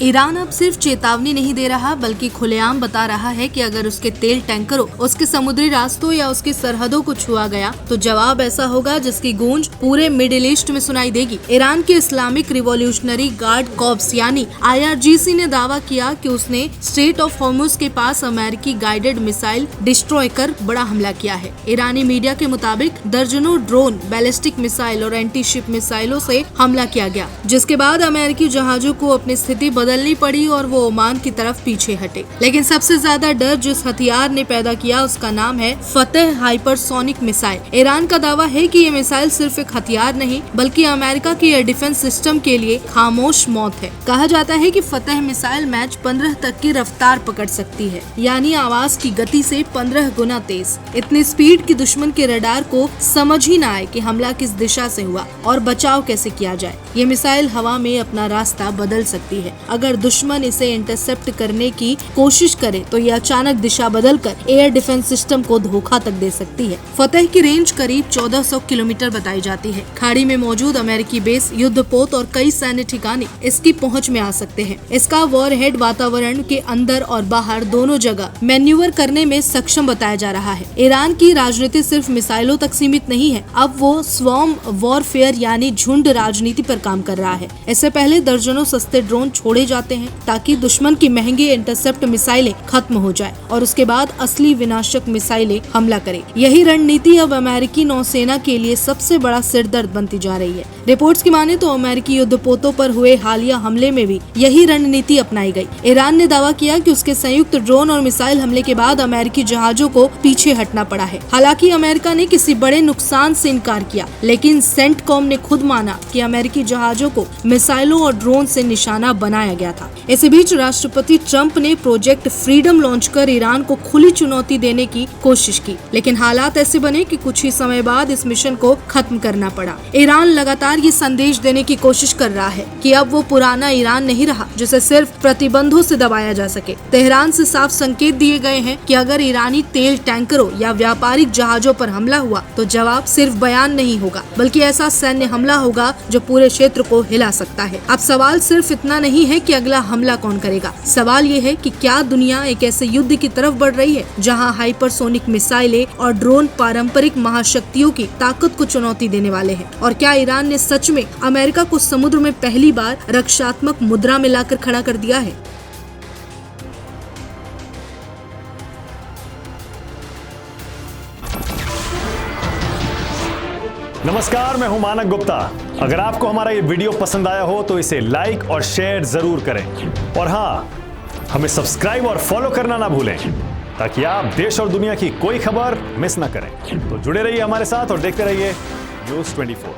Iran अब सिर्फ चेतावनी नहीं दे रहा बल्कि खुलेआम बता रहा है कि अगर उसके तेल टैंकरों, उसके समुद्री रास्तों या उसकी सरहदों को छुआ गया तो जवाब ऐसा होगा जिसकी गूंज पूरे मिडिल ईस्ट में सुनाई देगी। ईरान के इस्लामिक रिवॉल्यूशनरी गार्ड कॉर्प्स यानी IRGC ने दावा किया कि उसने स्ट्रेट ऑफ हॉर्मुज के पास अमेरिकी गाइडेड मिसाइल डिस्ट्रॉय कर बड़ा हमला किया है। ईरानी मीडिया के मुताबिक दर्जनों ड्रोन, बैलिस्टिक मिसाइल और एंटी शिप मिसाइलों से हमला किया गया, जिसके बाद अमेरिकी जहाजों को अपनी स्थिति बदलनी पड़ी और वो ओमान की तरफ पीछे हटे। लेकिन सबसे ज्यादा डर जिस हथियार ने पैदा किया उसका नाम है फतेह हाइपरसोनिक मिसाइल। ईरान का दावा है कि ये मिसाइल सिर्फ एक हथियार नहीं बल्कि अमेरिका के एयर डिफेंस सिस्टम के लिए खामोश मौत है। कहा जाता है कि फतेह मिसाइल मैच 15 तक की रफ्तार पकड़ सकती है, यानी आवाज की गति से 15 गुना तेज। इतनी स्पीड की दुश्मन के रडार को समझ ही न आए कि हमला किस दिशा से हुआ और बचाव कैसे किया जाए। ये मिसाइल हवा में अपना रास्ता बदल सकती है। अगर दुश्मन इसे इंटरसेप्ट करने की कोशिश करे तो ये अचानक दिशा बदलकर एयर डिफेंस सिस्टम को धोखा तक दे सकती है। फतेह की रेंज करीब 1400 किलोमीटर बताई जाती है। खाड़ी में मौजूद अमेरिकी बेस, युद्धपोत और कई सैन्य ठिकाने इसकी पहुंच में आ सकते हैं। इसका वॉरहेड वातावरण के अंदर और बाहर दोनों जगह मैन्यूवर करने में सक्षम बताया जा रहा है। ईरान की राजनीति सिर्फ मिसाइलों तक सीमित नहीं है, अब वो स्वॉर्म वॉरफेयर यानी झुंड राजनीति पर काम कर रहा है। इससे पहले दर्जनों सस्ते ड्रोन छोड़े जाते हैं ताकि दुश्मन की महंगी इंटरसेप्ट मिसाइलें खत्म हो जाए और उसके बाद असली विनाशक मिसाइलें हमला करे। यही रणनीति अब अमेरिकी नौसेना के लिए सबसे बड़ा सिरदर्द बनती जा रही है। रिपोर्ट्स की माने तो अमेरिकी युद्धपोतों पर हुए हालिया हमले में भी यही रणनीति अपनाई गई। ईरान ने दावा किया कि उसके संयुक्त ड्रोन और मिसाइल हमले के बाद अमेरिकी जहाजों को पीछे हटना पड़ा है। हालांकि अमेरिका ने किसी बड़े नुकसान से इनकार किया, लेकिन सेंटकॉम ने खुद माना कि अमेरिकी जहाजों को मिसाइलों और ड्रोन से निशाना बनाया गया था। इसी बीच राष्ट्रपति ट्रंप ने प्रोजेक्ट फ्रीडम लॉन्च कर ईरान को खुली चुनौती देने की कोशिश की, लेकिन हालात ऐसे बने कि कुछ ही समय बाद इस मिशन को खत्म करना पड़ा। ईरान लगातार ये संदेश देने की कोशिश कर रहा है कि अब वो पुराना ईरान नहीं रहा जिसे सिर्फ प्रतिबंधों से दबाया जा सके। तेहरान से साफ संकेत दिए गए हैं कि अगर ईरानी तेल टैंकरों या व्यापारिक जहाजों पर हमला हुआ तो जवाब सिर्फ बयान नहीं होगा बल्कि ऐसा सैन्य हमला होगा जो पूरे क्षेत्र को हिला सकता है। अब सवाल सिर्फ इतना नहीं है कि अगला हमला कौन करेगा, सवाल ये है कि क्या दुनिया एक ऐसे युद्ध की तरफ बढ़ रही है जहां हाइपरसोनिक मिसाइलें और ड्रोन पारंपरिक महाशक्तियों की ताकत को चुनौती देने वाले हैं। और क्या ईरान ने सच में अमेरिका को समुद्र में पहली बार रक्षात्मक मुद्रा में लाकर खड़ा कर दिया है? नमस्कार, मैं हूं मानक गुप्ता। अगर आपको हमारा ये वीडियो पसंद आया हो तो इसे लाइक और शेयर जरूर करें और हाँ, हमें सब्सक्राइब और फॉलो करना ना भूलें ताकि आप देश और दुनिया की कोई खबर मिस ना करें। तो जुड़े रहिए हमारे साथ और देखते रहिए News 24।